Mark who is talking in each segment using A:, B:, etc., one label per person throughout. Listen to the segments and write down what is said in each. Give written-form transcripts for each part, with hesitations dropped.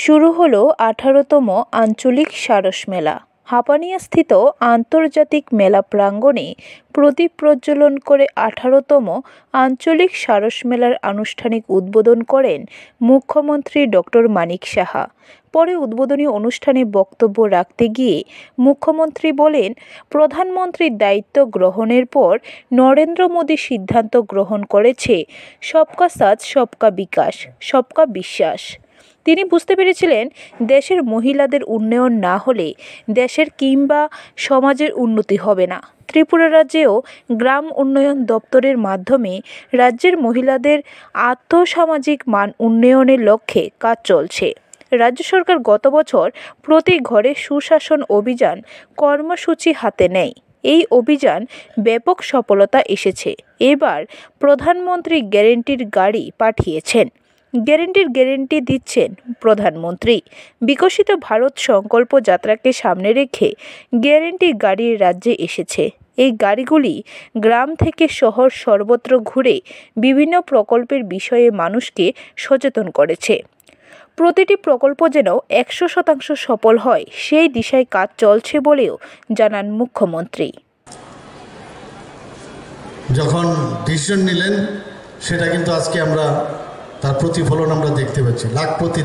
A: শুরু হলো 18তম আঞ্চলিক সারস মেলা। হাপানিয়াস্থিত আন্তর্জাতিক মেলা প্রাঙ্গণে প্রদীপ প্রজ্বলন করে 18তম আঞ্চলিক সারস মেলার আনুষ্ঠানিক উদ্বোধন করেন মুখ্যমন্ত্রী ডক্টর মানিক সাহা। পরে উদ্বোধনী অনুষ্ঠানে বক্তব্য রাখতে গিয়ে মুখ্যমন্ত্রী বলেন, প্রধানমন্ত্রীর দায়িত্ব গ্রহণের পর নরেন্দ্র মোদী সিদ্ধান্ত গ্রহণ করেছে সবকা সাথ সবকা বিকাশ সবকা বিশ্বাস। তিনি বুঝতে পেরেছিলেন, দেশের মহিলাদের উন্নয়ন না হলে দেশের কিংবা সমাজের উন্নতি হবে না। ত্রিপুরা রাজ্যেও গ্রাম উন্নয়ন দপ্তরের মাধ্যমে রাজ্যের মহিলাদের আর্থসামাজিক মান উন্নয়নের লক্ষ্যে কাজ চলছে। রাজ্য সরকার গত বছর প্রতি ঘরে সুশাসন অভিযান কর্মসূচি হাতে নেয়। এই অভিযান ব্যাপক সফলতা এসেছে। এবার প্রধানমন্ত্রী গ্যারেন্টির গাড়ি পাঠিয়েছেন। গ্যারেন্টি দিচ্ছেন প্রধানমন্ত্রী। বিকশিত ভারত সংকল্প যাত্রাকে সামনে রেখে গ্যারেন্টি গাড়ি রাজ্যে এসেছে। এই গাড়িগুলি গ্রাম থেকে শহর সর্বত্র ঘুরে বিভিন্ন প্রকল্পের বিষয়ে মানুষকে সচেতন করেছে। প্রতিটি প্রকল্প যেন 100% সফল হয় সেই দিশায় কাজ চলছে বলেও জানান মুখ্যমন্ত্রী।
B: যখন ডিসিশন নিলেন সেটা কিন্তু আজকে আমরা তার প্রতিফলন আমরা দেখতে পাচ্ছি। লাখপতি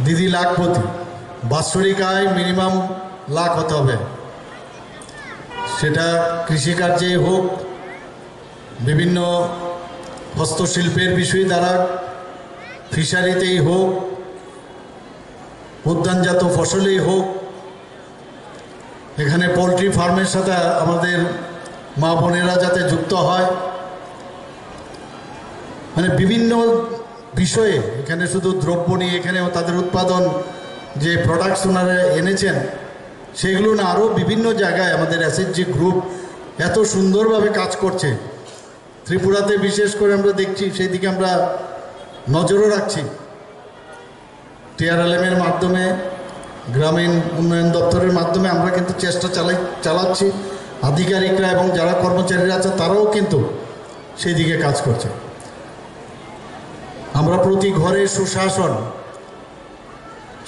B: দিদি, লাখপতি, বাৎসরিক আয় মিনিমাম লাখ হতে হবে। সেটা কৃষিকার্যে হোক, বিভিন্ন হস্তশিল্পের বিষয় দ্বারা, ফিশারিতেই হোক, উদ্যানজাত ফসলেই হোক, এখানে পোলট্রি ফার্মের সাথে আমাদের মা বোনেরা যাতে যুক্ত হয়, মানে বিভিন্ন বিষয়ে এখানে শুধু দ্রব্য নিয়ে, এখানেও তাদের উৎপাদন যে প্রোডাক্টস ওনারা এনেছেন সেগুলো না, আরও বিভিন্ন জায়গায় আমাদের এসএইচজি গ্রুপ এত সুন্দরভাবে কাজ করছে। ত্রিপুরাতে বিশেষ করে আমরা দেখছি, সেই দিকে আমরা নজরও রাখছি। টিআরএলএমের মাধ্যমে, গ্রামীণ উন্নয়ন দপ্তরের মাধ্যমে আমরা কিন্তু চেষ্টা চালাচ্ছি। আধিকারিকরা এবং যারা কর্মচারীরা আছে তারাও কিন্তু সেই দিকে কাজ করছে। আমরা প্রতি ঘরে সুশাসন,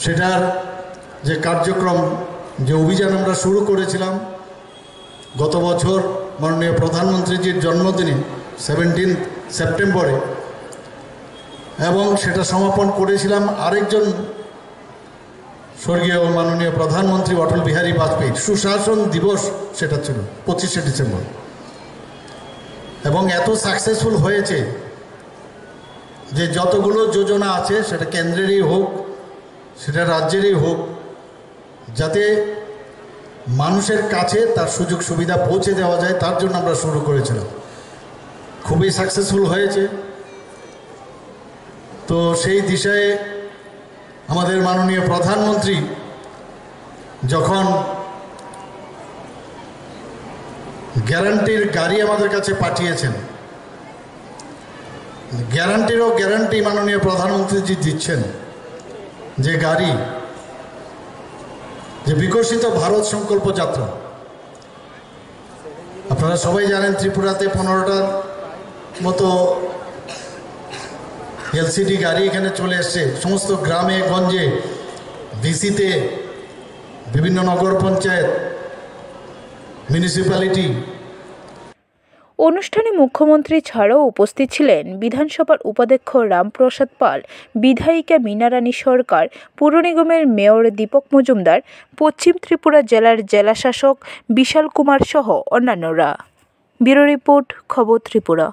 B: সেটার যে কার্যক্রম, যে অভিযান আমরা শুরু করেছিলাম গত বছর মাননীয় প্রধানমন্ত্রীজির জন্মদিনে 17 সেপ্টেম্বরে, এবং সেটা সমাপন করেছিলাম আরেকজন স্বর্গীয় মাননীয় প্রধানমন্ত্রী অটল বিহারী বাজপেয়ীর সুশাসন দিবস, সেটা ছিল 25শে ডিসেম্বর। এবং এত সাকসেসফুল হয়েছে যে যতগুলো যোজনা আছে, সেটা কেন্দ্রেরই হোক, সেটা রাজ্যেরই হোক, যাতে মানুষের কাছে তার সুযোগ সুবিধা পৌঁছে দেওয়া যায়, তার জন্য আমরা শুরু করেছিলাম। খুবই সাকসেসফুল হয়েছে। তো সেই দিশায় আমাদের মাননীয় প্রধানমন্ত্রী যখন গ্যারান্টির গাড়ি আমাদের কাছে পাঠিয়েছেন, গ্যারান্টিরও গ্যারান্টি মাননীয় প্রধানমন্ত্রীজি দিচ্ছেন, যে গাড়ি, যে বিকশিত ভারত সংকল্প যাত্রা। আপনারা সবাই জানেন ত্রিপুরাতে 15টার মতো এলসিডি গাড়ি এখানে চলে এসছে। সমস্ত গ্রামে গঞ্জে, ডিসিতে, বিভিন্ন নগর পঞ্চায়েত, মিউনিসিপ্যালিটি।
A: অনুষ্ঠানে মুখ্যমন্ত্রী ছাড়াও উপস্থিত ছিলেন বিধানসভার উপাধ্যক্ষ রামপ্রসাদ পাল, বিধায়িকা মীনারানী সরকার, পুর নিগমের মেয়র দীপক মজুমদার, পশ্চিম ত্রিপুরা জেলার জেলাশাসক বিশাল কুমার সহ অন্যান্যরা। ব্যুরো রিপোর্ট, খবর ত্রিপুরা।